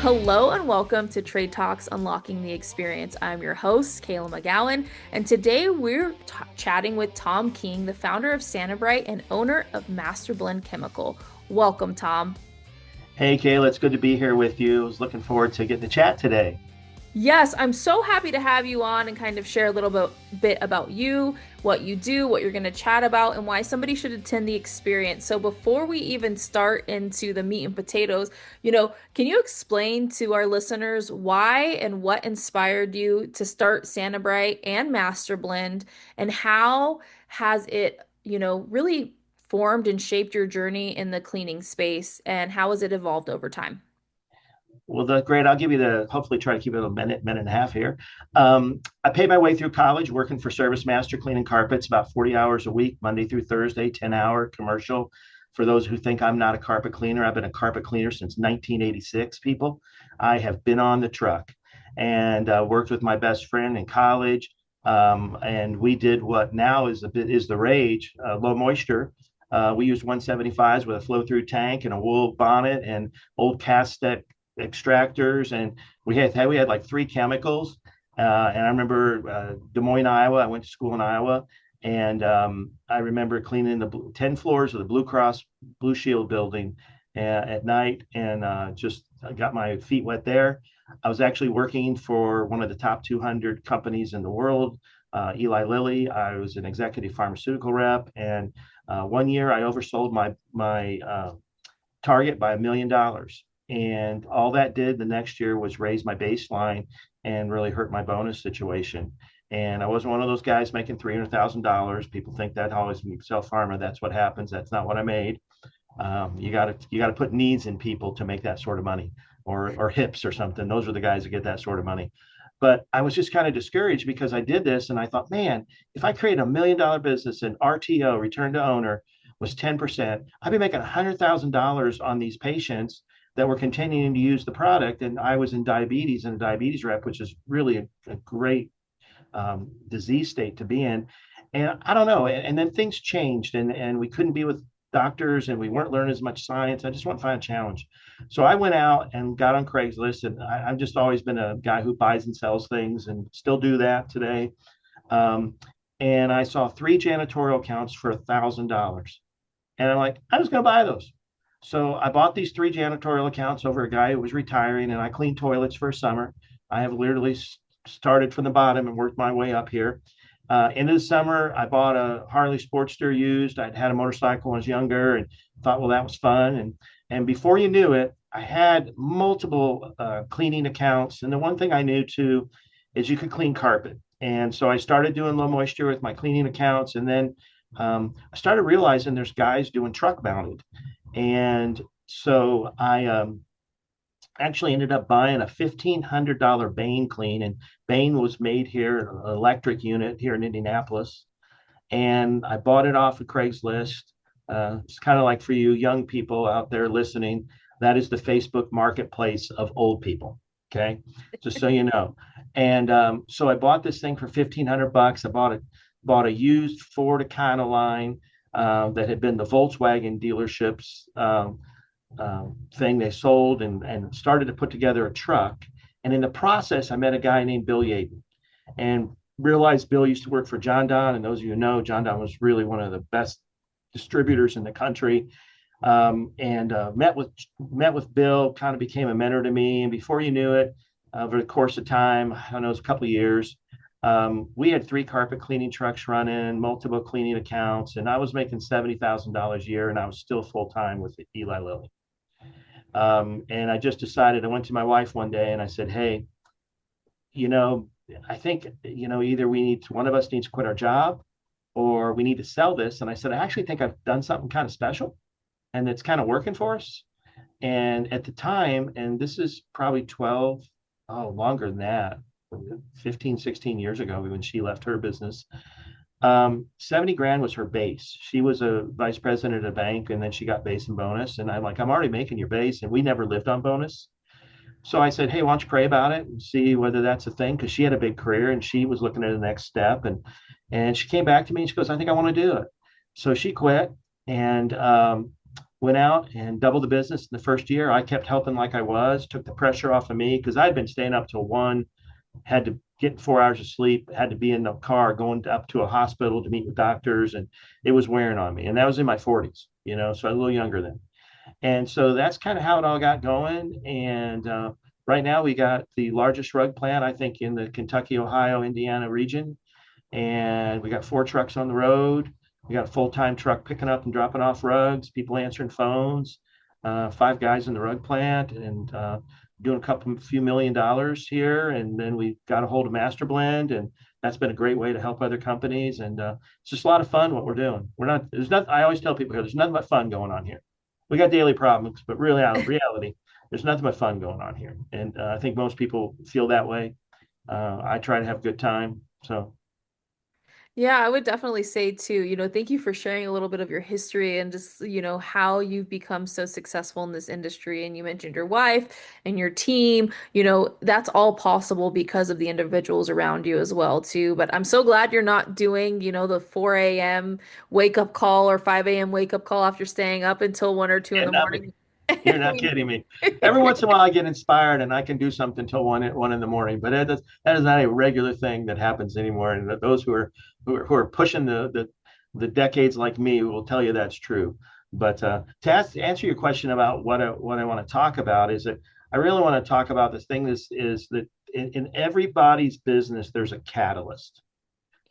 Hello and welcome to Trade Talks Unlocking the Experience. I'm your host, Kayla McGowan, and today we're chatting with Tom King, the founder of Sanabrite and owner of MasterBlend Chemical. Welcome, Tom. Hey, Kayla, it's good to be here with you. I was looking forward to getting to chat today. Yes, I'm so happy to have you on and kind of share a little bit about you, what you do, what you're going to chat about, and why somebody should attend the experience. So before we even start into the meat and potatoes, can you explain to our listeners why and what inspired you to start Sanabrite and Master Blend, and how has it, really formed and shaped your journey in the cleaning space, and how has it evolved over time? Well, great. I'll give you hopefully try to keep it a minute and a half here. I paid my way through college working for Service Master cleaning carpets about 40 hours a week, Monday through Thursday, 10-hour commercial. For those who think I'm not a carpet cleaner, I've been a carpet cleaner since 1986, people. I have been on the truck and worked with my best friend in college. And we did what now is the rage, low moisture. We used 175s with a flow through tank and a wool bonnet and old cast extractors, and we had like three chemicals. And I remember Des Moines, Iowa. I went to school in Iowa, and I remember cleaning the 10 floors of the Blue Cross Blue Shield building at night, and just I got my feet wet there. I was actually working for one of the top 200 companies in the world, Eli Lilly. I was an executive pharmaceutical rep, and one year I oversold my target by $1 million. And all that did the next year was raise my baseline and really hurt my bonus situation. And I wasn't one of those guys making $300,000. People think that always sell pharma. That's what happens. That's not what I made. You got to put needs in people to make that sort of money, or hips or something. Those are the guys that get that sort of money. But I was just kind of discouraged because I did this and I thought, man, if I create $1 million business and RTO, return to owner, was 10%, I'd be making $100,000 on these patients that were continuing to use the product. And I was in diabetes and a diabetes rep, which is really a great disease state to be in. And I don't know. And then things changed, and we couldn't be with doctors, and we weren't learning as much science. I just want to find a challenge. So I went out and got on Craigslist, and I've just always been a guy who buys and sells things and still do that today. Um, and I saw three janitorial accounts for $1,000. And I'm like, I'm just going to buy those. So I bought these three janitorial accounts over a guy who was retiring, and I cleaned toilets for a summer. I have literally started from the bottom and worked my way up here. End of the summer, I bought a Harley Sportster used. I'd had a motorcycle when I was younger and thought, well, that was fun. And before you knew it, I had multiple cleaning accounts. And the one thing I knew too is you could clean carpet. And so I started doing low moisture with my cleaning accounts. And then I started realizing there's guys doing truck mounted. And so I actually ended up buying a $1,500 Bain clean. And Bain was made here, an electric unit here in Indianapolis. And I bought it off of Craigslist. It's kind of like for you young people out there listening, that is the Facebook marketplace of old people. Okay. Just so you know. And so I bought this thing for $1,500. I bought a used Ford Econoline that had been the Volkswagen dealerships thing they sold, and started to put together a truck. And in the process, I met a guy named Bill Yaden and realized Bill used to work for John Don. And those of you who know, John Don was really one of the best distributors in the country. And met with Bill, kind of became a mentor to me. And before you knew it, over the course of time, I don't know, it was a couple of years, we had three carpet cleaning trucks running, multiple cleaning accounts, and I was making $70,000 a year, and I was still full time with Eli Lilly. And I just decided, I went to my wife one day and I said, hey, you know, I think, either one of us needs to quit our job or we need to sell this. And I said, I actually think I've done something kind of special and it's kind of working for us. And at the time, and this is probably 12, oh, longer than that, 15, 16 years ago when she left her business, 70 grand was her base. She was a vice president at a bank, and then she got base and bonus. And I'm like, I'm already making your base, and we never lived on bonus. So I said, hey, why don't you pray about it and see whether that's a thing? Because she had a big career and she was looking at the next step. And she came back to me and she goes, I think I want to do it. So she quit, and went out and doubled the business in the first year. I kept helping like I was, took the pressure off of me because I'd been staying up till 1, had to get 4 hours of sleep, had to be in the car going up to a hospital to meet with doctors, and it was wearing on me. And that was in my 40s, so I was a little younger then. And so that's kind of how it all got going. And right now we got the largest rug plant, I think, in the Kentucky, Ohio, Indiana region. And we got 4 trucks on the road. We got a full-time truck picking up and dropping off rugs, people answering phones, 5 guys in the rug plant, and doing few $1 million here. And then we got a hold of MasterBlend, and that's been a great way to help other companies. And it's just a lot of fun what we're doing. There's not, I always tell people here, there's nothing but fun going on here. We got daily problems, but really, out of reality, there's nothing but fun going on here. And I think most people feel that way. I try to have a good time. So, Yeah, I would definitely say too, thank you for sharing a little bit of your history and just, how you've become so successful in this industry. And you mentioned your wife and your team, that's all possible because of the individuals around you as well too. But I'm so glad you're not doing, the 4 a.m. wake up call or 5 a.m. wake up call after staying up until 1 or 2 in yeah, the not me. morning. You're not kidding me. Every once in a while, I get inspired and I can do something till 1 in the morning, but that is not a regular thing that happens anymore. And those who are pushing the decades like me will tell you that's true. But to answer your question about what I want to talk about is that I really want to talk about this thing. This is that in everybody's business, there's a catalyst.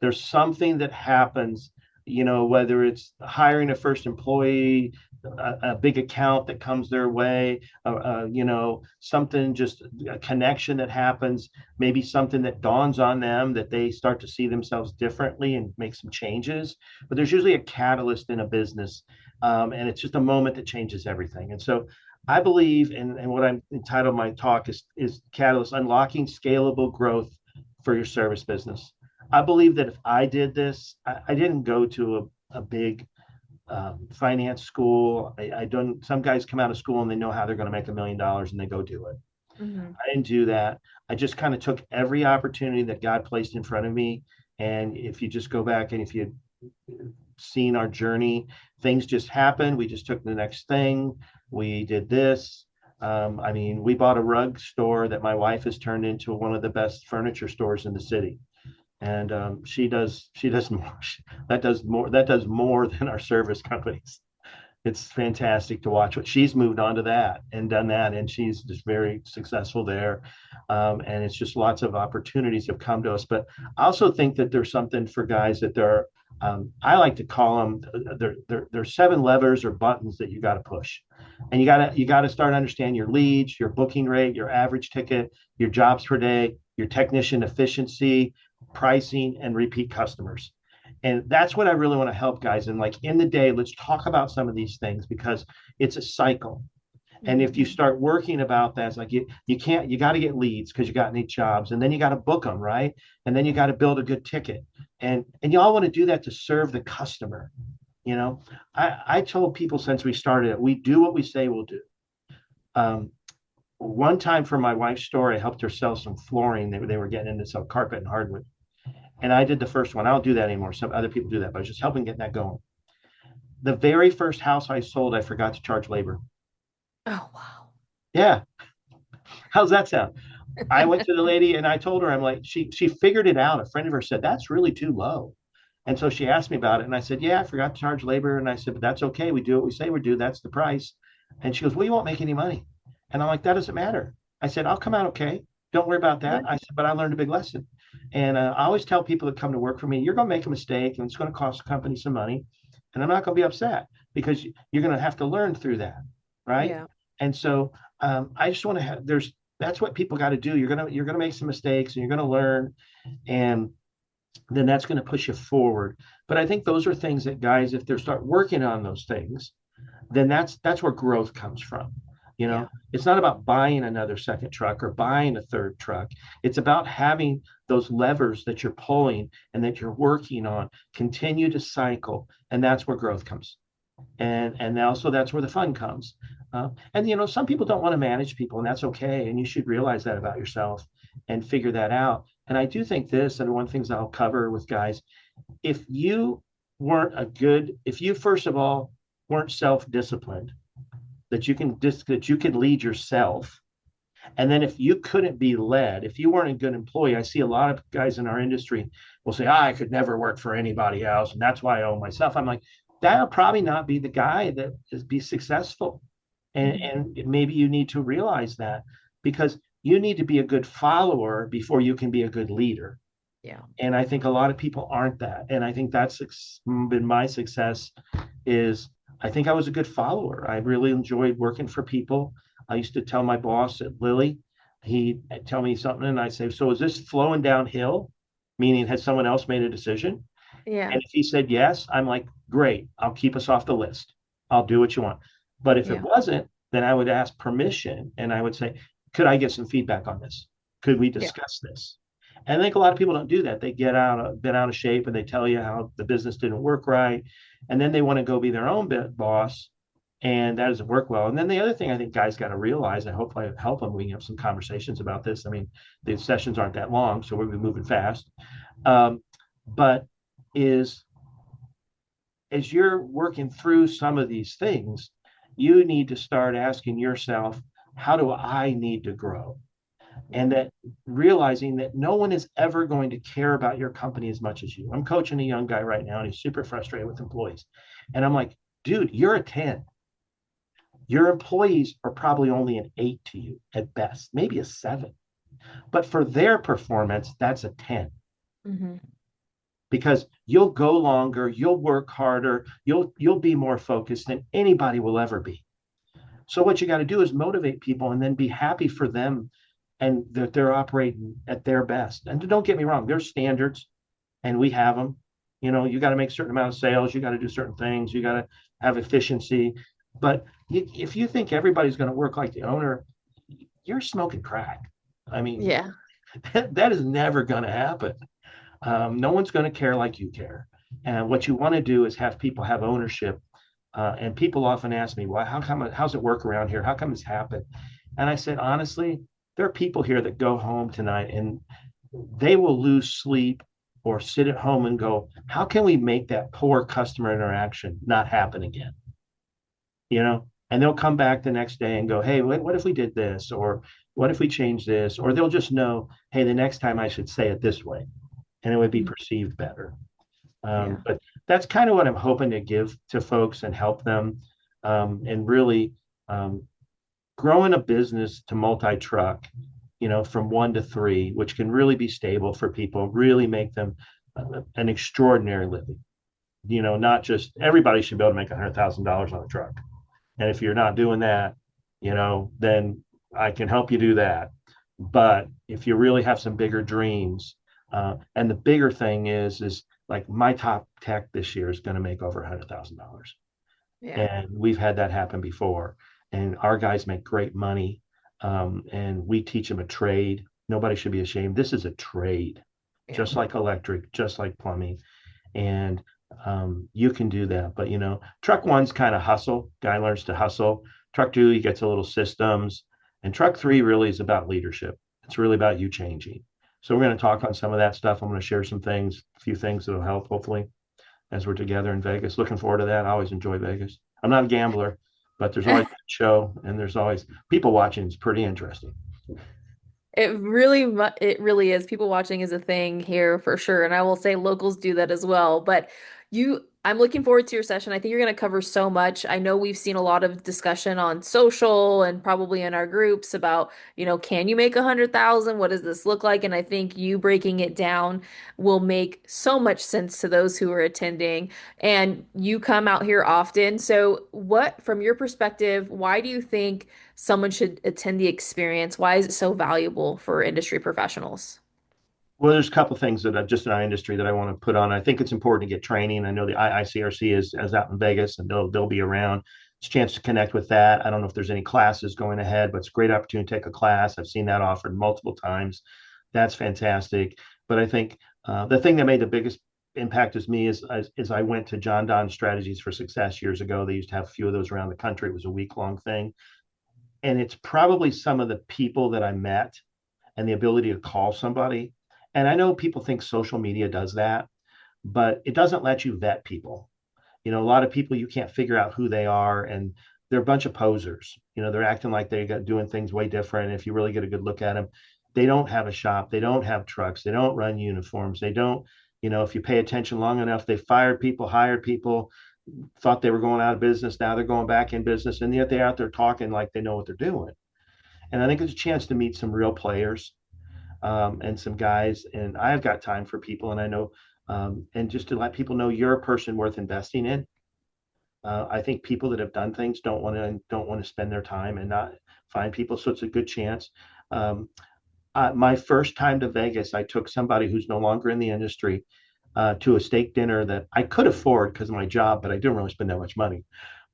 There's something that happens, whether it's hiring a first employee, a big account that comes their way, something, just a connection that happens, maybe something that dawns on them that they start to see themselves differently and make some changes. But there's usually a catalyst in a business, and it's just a moment that changes everything. And so I believe, and what I'm entitled my talk is Catalyst: Unlocking Scalable Growth for Your Service Business. I believe that if I did this, I didn't go to a big finance school. I don't. Some guys come out of school and they know how they're going to make $1 million and they go do it. Mhm. I didn't do that. I just kind of took every opportunity that God placed in front of me. And if you just go back and if you seen our journey, things just happened. We just took the next thing. We did this. I mean, we bought a rug store that my wife has turned into one of the best furniture stores in the city. And she does more, that does more than our service companies. It's fantastic to watch what she's moved on to that and done that, and she's just very successful there. And it's just lots of opportunities have come to us. But I also think that there's something for guys that there are, I like to call them, there's 7 levers or buttons that you got to push, and you got to start understanding your leads, your booking rate, your average ticket, your jobs per day, your technician efficiency, pricing, and repeat customers. And that's what I really want to help guys. And like in the day, let's talk about some of these things because it's a cycle. And if you Mhm. start working about that, it's like you got to get leads because you got any jobs, and then you got to book them, right? And then you got to build a good ticket. And you all want to do that to serve the customer. You know, I told people since we started it, we do what we say we'll do. Um, one time for my wife's store, I helped her sell some flooring. They were getting into some carpet and hardwood. And I did the first one. I don't do that anymore. Some other people do that, but I was just helping get that going. The very first house I sold, I forgot to charge labor. Oh, wow. Yeah. How's that sound? I went to the lady and I told her, I'm like, she figured it out. A friend of hers said, that's really too low. And so she asked me about it. And I said, yeah, I forgot to charge labor. And I said, but that's okay. We do what we say we do. That's the price. And she goes, well, you won't make any money. And I'm like, that doesn't matter. I said, I'll come out okay. Don't worry about Yeah. that. I said, but I learned a big lesson. And I always tell people that come to work for me, you're going to make a mistake and it's going to cost the company some money. And I'm not going to be upset because you're going to have to learn through that. Right. Yeah. And so I just want to have, that's what people got to do. You're going to make some mistakes and you're going to learn. And then that's going to push you forward. But I think those are things that guys, if they start working on those things, then that's where growth comes from. Yeah. It's not about buying another second truck or buying a third truck. It's about having those levers that you're pulling and that you're working on continue to cycle, and that's where growth comes. And also that's where the fun comes. And some people don't want to manage people, and that's okay. And you should realize that about yourself and figure that out. And I do think this, and one of the things I'll cover with guys, if you first of all weren't self-disciplined, that you can lead yourself. And then if you couldn't be led, if you weren't a good employee, I see a lot of guys in our industry will say, I could never work for anybody else. And that's why I own myself. I'm like, that'll probably not be the guy that is be successful. Mhm. And maybe you need to realize that because you need to be a good follower before you can be a good leader. Yeah. And I think a lot of people aren't that. And I think that's been my success is I think I was a good follower. I really enjoyed working for people. I used to tell my boss at Lilly, he'd tell me something and I'd say, so is this flowing downhill? Meaning, has someone else made a decision? Yeah. And if he said yes, I'm like, great, I'll keep us off the list. I'll do what you want. But if it Yeah. wasn't, then I would ask permission and I would say, could I get some feedback on this? Could we Yeah. discuss this? And I think a lot of people don't do that. They get been out of shape and they tell you how the business didn't work right. And then they want to go be their own boss. And that doesn't work well. And then the other thing I think guys got to realize, I hope I help them. We can have some conversations about this. I mean, the sessions aren't that long, so we'll be moving fast. But is as you're working through some of these things, you need to start asking yourself, how do I need to grow? Yeah. And that realizing that no one is ever going to care about your company as much as you. I'm coaching a young guy right now, and he's super frustrated with employees. And I'm like, dude, you're a 10. Your employees are probably only an 8 to you at best, maybe a 7. But for their performance, that's a 10 Hmm. because you'll go longer, you'll work harder, you'll be more focused than anybody will ever be. So what you got to do is motivate people and then be happy for them and that they're operating at their best. And don't get me wrong, there's standards and we have them. You know, you got to make a certain amount of sales, you got to do certain things, you got to have efficiency. But if you think everybody's going to work like the owner, you're smoking crack. I mean, Yeah. that is never going to happen. No one's going to care like you care. And what you want to do is have people have ownership. And people often ask me, well, how's it work around here? How come this happened? And I said, honestly, there are people here that go home tonight and they will lose sleep or sit at home and go, how can we make that poor customer interaction not happen again? You know, and they'll come back the next day and go, hey, what if we did this? Or what if we change this? Or they'll just know, hey, the next time I should say it this way and it would be Mhm. perceived better. Yeah. But that's kind of what I'm hoping to give to folks and help them and really um, growing a business to multi-truck, you know, from 1 to 3, which can really be stable for people, really make them an extraordinary living. You know, not just everybody should be able to make $100,000 on a truck. And if you're not doing that, you know, then I can help you do that. But if you really have some bigger dreams, and the bigger thing is like my top tech this year is going to make over $100,000, Yeah. and we've had that happen before. And our guys make great money, and we teach them a trade. Nobody should be ashamed. This is a trade, Yeah. just like electric, just like plumbing, and you can do that. But you know, truck one's kind of hustle. Guy learns to hustle. Truck two, he gets a little systems, and truck three really is about leadership. It's really about you changing. So we're going to talk on some of that stuff. I'm going to share some things, a few things that'll help, hopefully, as we're together in Vegas. Looking forward to that. I always enjoy Vegas. I'm not a gambler, but there's always a show, and there's always people watching. It's pretty interesting. It really is. People watching is a thing here for sure, and I will say locals do that as well. But I'm looking forward to your session. I think you're going to cover so much. I know we've seen a lot of discussion on social and probably in our groups about, can you make 100,000? What does this look like? And I think you breaking it down will make so much sense to those who are attending. And you come out here often. So from your perspective, why do you think someone should attend the experience? Why is it so valuable for industry professionals? Well, there's a couple of things that just in our industry that I want to put on. I think it's important to get training. I know the IICRC is out in Vegas and they'll be around. It's a chance to connect with that. I don't know if there's any classes going ahead, but it's a great opportunity to take a class. I've seen that offered multiple times. That's fantastic. But I think the thing that made the biggest impact as me is I went to John Don's Strategies for Success years ago. They used to have a few of those around the country. It was a week-long thing. And it's probably some of the people that I met and the ability to call somebody. And I know people think social media does that, but it doesn't let you vet people. You know, a lot of people you can't figure out who they are, and they're a bunch of posers. They're acting like they got doing things way different. If you really get a good look at them, they don't have a shop, they don't have trucks, they don't run uniforms, they don't, if you pay attention long enough, they fired people, hired people, thought they were going out of business. Now they're going back in business, and yet they're out there talking like they know what they're doing. And I think it's a chance to meet some real players, and some guys. And I've got time for people, and I know, and just to let people know you're a person worth investing in. I think people that have done things don't want to spend their time and not find people. So it's a good chance. Um, my first time to Vegas, I took somebody who's no longer in the industry to a steak dinner that I could afford because of my job, but I didn't really spend that much money.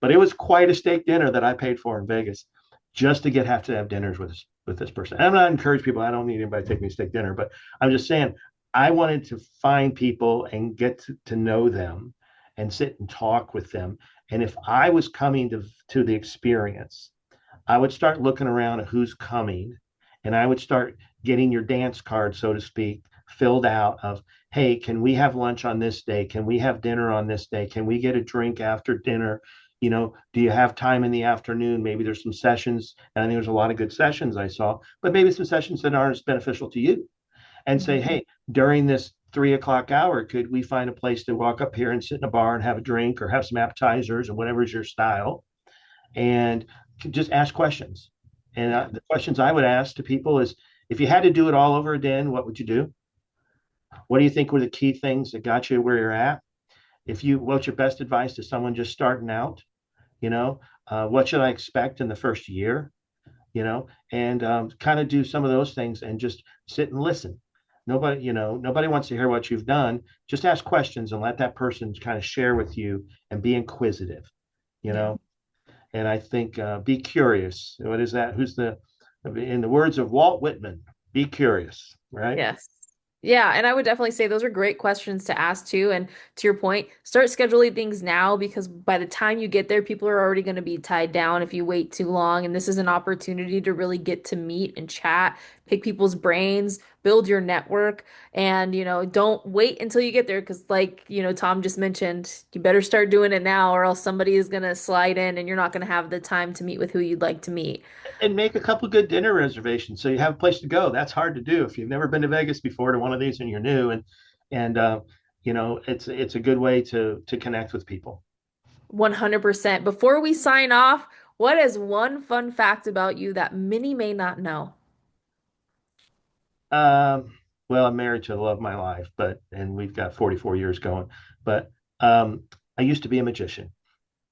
But it was quite a steak dinner that I paid for in Vegas just to have to have dinners with this person. And I'm not encouraging people. I don't need anybody to take me to steak dinner, but I'm just saying I wanted to find people and get to know them and sit and talk with them. And if I was coming to the experience, I would start looking around at who's coming, and I would start getting your dance card, so to speak, filled out of, hey, can we have lunch on this day? Can we have dinner on this day? Can we get a drink after dinner? Do you have time in the afternoon? Maybe there's some sessions, and I think there's a lot of good sessions I saw, but maybe some sessions that aren't as beneficial to you. And say, hey, during this 3 o'clock hour, could we find a place to walk up here and sit in a bar and have a drink or have some appetizers or whatever is your style, and just ask questions. And the questions I would ask to people is, if you had to do it all over again, what would you do? What do you think were the key things that got you where you're at? What's your best advice to someone just starting out? What should I expect in the first year? And kind of do some of those things and just sit and listen. Nobody wants to hear what you've done. Just ask questions and let that person kind of share with you and be inquisitive, you know. And I think be curious. What is that? In the words of Walt Whitman, be curious, right? Yes. Yeah, and I would definitely say those are great questions to ask too. And to your point, start scheduling things now because by the time you get there, people are already going to be tied down if you wait too long. And this is an opportunity to really get to meet and chat, pick people's brains, build your network, and don't wait until you get there because like, Tom just mentioned, you better start doing it now or else somebody is going to slide in and you're not going to have the time to meet with who you'd like to meet. And make a couple good dinner reservations so you have a place to go. That's hard to do if you've never been to Vegas before to one of these and you're new. And it's a good way to connect with people. 100%. Before we sign off, what is one fun fact about you that many may not know? Um, well, I'm married to the love of my life, and we've got 44 years going. But I used to be a magician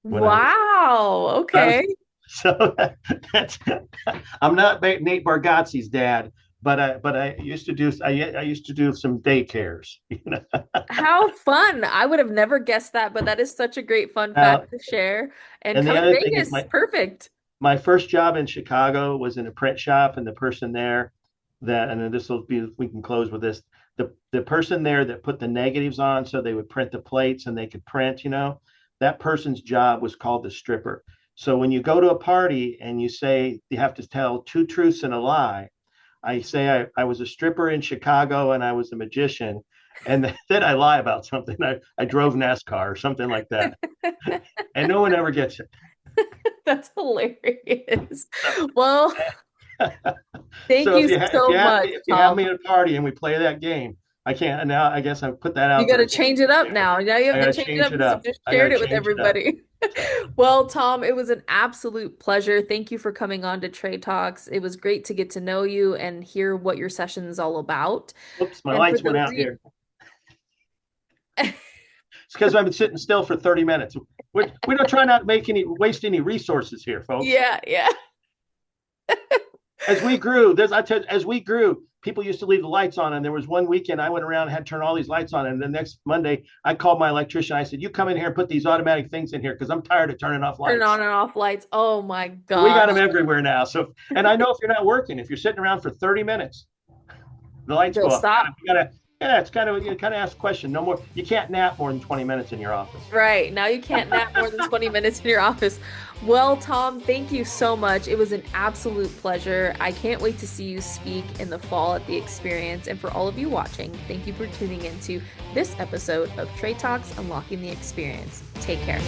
when Wow. I was Okay. so that's I'm not Nate Bargatze's dad, but I used to do some daycares. How fun. I would have never guessed that, but that is such a great fun Now, fact to share. And and the coming to other thing is Vegas, perfect. my first job in Chicago was in a print shop, and the person there and then this will be, we can close with this. The person there that put the negatives on so they would print the plates and they could print, that person's job was called the stripper. So when you go to a party and you say you have to tell two truths and a lie, I say I was a stripper in Chicago and I was a magician. And then I lie about something. I drove NASCAR or something like that. And no one ever gets it. That's hilarious. So, Well, thank so you so much, if you have me Tom. at a party and we play that game, I can't now. I guess I put that You out got there to again. change it up now. Now you I have got to to change it change up it because you up. just I got shared to it with change it up. everybody. So, Well, Tom, it was an absolute pleasure. Thank you for coming on to Trade Talks. It was great to get to know you and hear what your session is all about. whoops, my And for lights went those out of you, here. It's because I've been sitting still for 30 minutes. We don't try not to waste any resources here, folks. yeah, yeah. As we grew, as we grew, people used to leave the lights on. And there was one weekend I went around and had to turn all these lights on. And the next Monday, I called my electrician. I said, "You come in here and put these automatic things in here because I'm tired of turning off Turn on lights." and off lights. Oh my We got gosh. them everywhere now. So, and I know if you're not working, if you're sitting around for 30 minutes, the lights They'll go off. stop. Yeah, it's kind of you kind of ask a question. No more. You can't nap more than 20 minutes in your office. Right. Now you can't nap more than 20 minutes in your office. Well, Tom, thank you so much. It was an absolute pleasure. I can't wait to see you speak in the fall at the experience. And for all of you watching, thank you for tuning into this episode of Trade Talks Unlocking the Experience. Take care.